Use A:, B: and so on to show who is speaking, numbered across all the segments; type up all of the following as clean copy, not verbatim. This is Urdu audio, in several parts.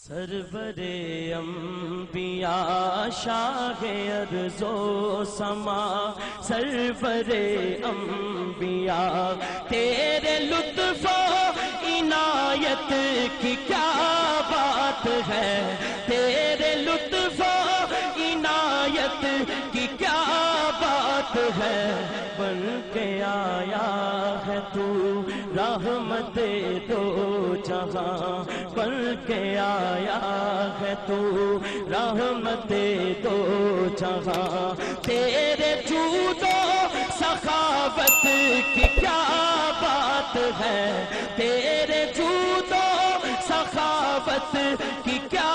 A: سرور انبیاء شاہ ارض و سما، سرور انبیاء تیرے لطف و عنایت کی کیا بات ہے، تیرے لطف و عنایت کی کیا بات ہے، بن کے آیا ہے تو رحمت دو جہاں، بن کے آیا ہے تو رحمت دو جہاں، تیرے جود و سخاوت کی کیا بات ہے، تیرے جود و سخاوت کی کیا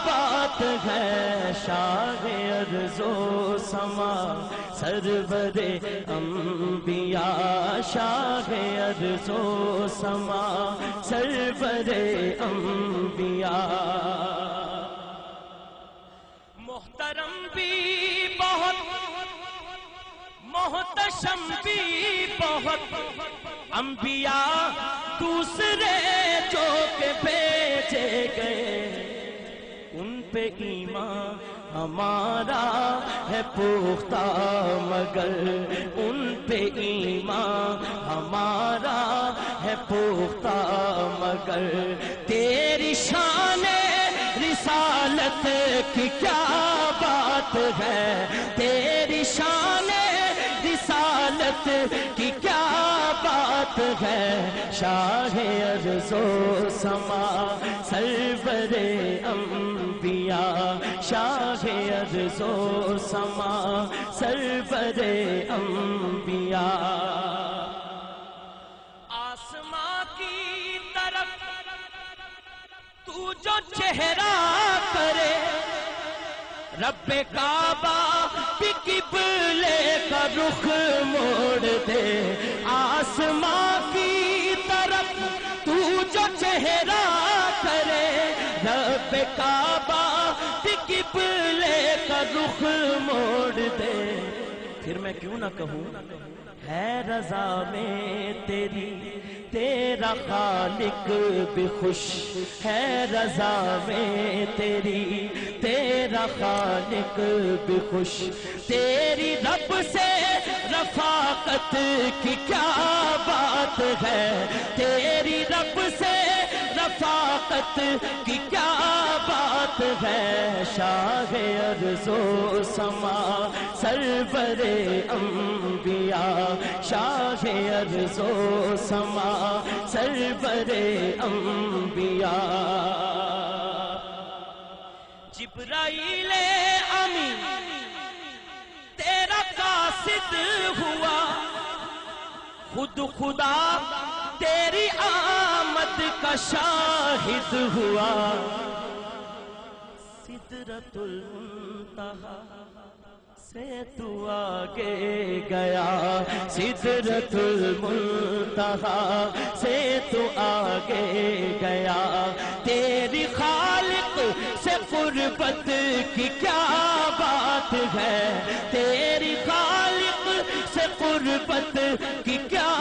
A: بات ہے، شاہ ارض و سما، سرور انبیاء شاہ ارض و سما، سرور انبیاء۔ محترم بھی بہت، محتشم بھی بہت، انبیاء دوسرے جو کہ بھیجے گئے، ان پہ ایمان ہمارا ہے پختہ، مگر ان پہ ایمان ہمارا ہے پختہ، مگر تیری شان رسالت کی کیا بات ہے، تیری شان رسالت کی کیا بات ہے، شاہ ارض و سما، سرور انبیاء شاہ ارض و سما، سرور انبیاء۔ آسماں کی طرف تو جو چہرہ کرے، رب کعبہ بھی قبلے کا رخ موڑ دے، آسماں کی طرف تو جو چہرہ کرے، رب کعبہ بھی قبلے کا رخ موڑ دے، پھر میں کیوں نہ کہوں ہے رضا میں تیری، تیرا خالق بھی خوش ہے رضا میں تیری، تیرا خالق بھی خوش، تیری رب سے رفاقت کی کیا بات ہے، تیری رب سے رفاقت کی کیا بات ہے، شاہ ارض و سما، سرور انبیاء شاہ ارض و سما، سرور انبیاء۔ جبرائیل امین تیرا قاصد ہوا، خود خدا تیری آمد کا شاہد ہوا، سدرۃ المنتہا سے تو آگے گیا، سدرۃ المنتہا سے تو آگے گیا، تیری خالق سے قربت کی کیا بات ہے، تیری خالق سے قربت کی کیا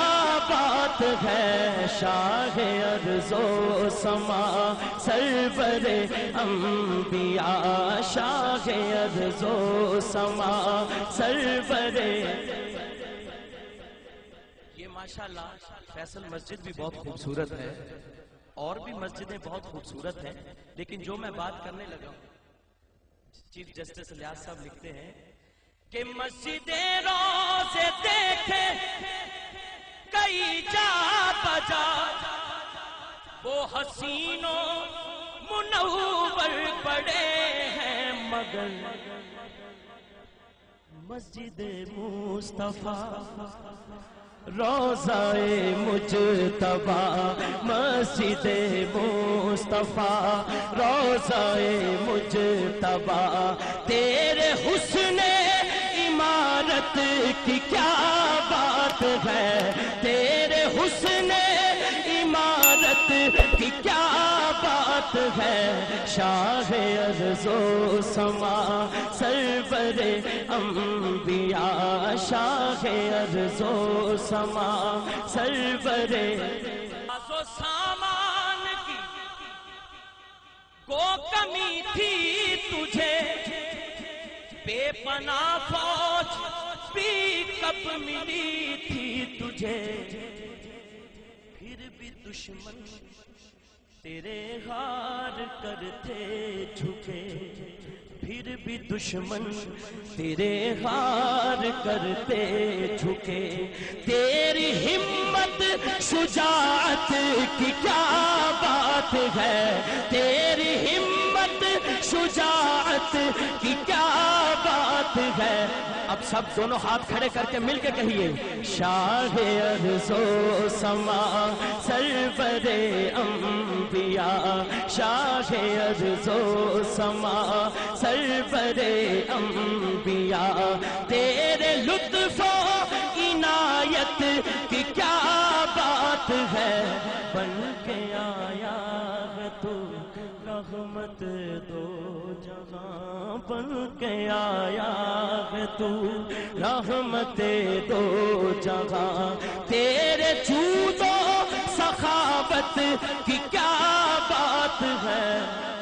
A: بات ہے، شاہ ارض و سما، سرور انبیاء شاہ ارض و سما، سرور۔ یہ ماشاءاللہ فیصل مسجد بھی بہت خوبصورت ہے، اور بھی مسجدیں بہت خوبصورت ہیں، لیکن جو میں بات کرنے لگا ہوں، چیف جسٹس الیاس صاحب لکھتے ہیں کہ مسجدیں روزے دیکھے کئی جا بجا، وہ حسینوں منور پڑے ہیں، مگر مسجد مصطفیٰ روضہ مجتبیٰ، مسجد مصطفیٰ روضہ مجتبیٰ، تیرے حسن عمارت کی کیا بات ہے، تیرے حسن عمارت کی کیا بات ہے، شاہ ارض و سما، سرور انبیاء شاہ ارض و سما، سرور۔ سامان کی گو بے پناہ فوج بھی کب ملی تھی تجھے، پھر بھی دشمن تیرے ہار کرتے جھکے، پھر بھی دشمن تیرے ہار کرتے جھکے۔ تیری ہمت شجاعت کی کیا بات ہے، تیری ہمت شجاعت کی کیا بات ہے۔ اب سب دونوں ہاتھ کھڑے کر کے مل کے کہیے، شاہ ارض و سما سرور انبیاء، شاہ ارض و سما سرور انبیاء، تیرے لطف و عنایت کی کیا بات ہے۔ بن کے آیا ہے تو رحمت دو جہاں، بن کے آیا ہے تو رحمت دو جہاں، تیرے جود و سخاوت کی کیا بات ہے۔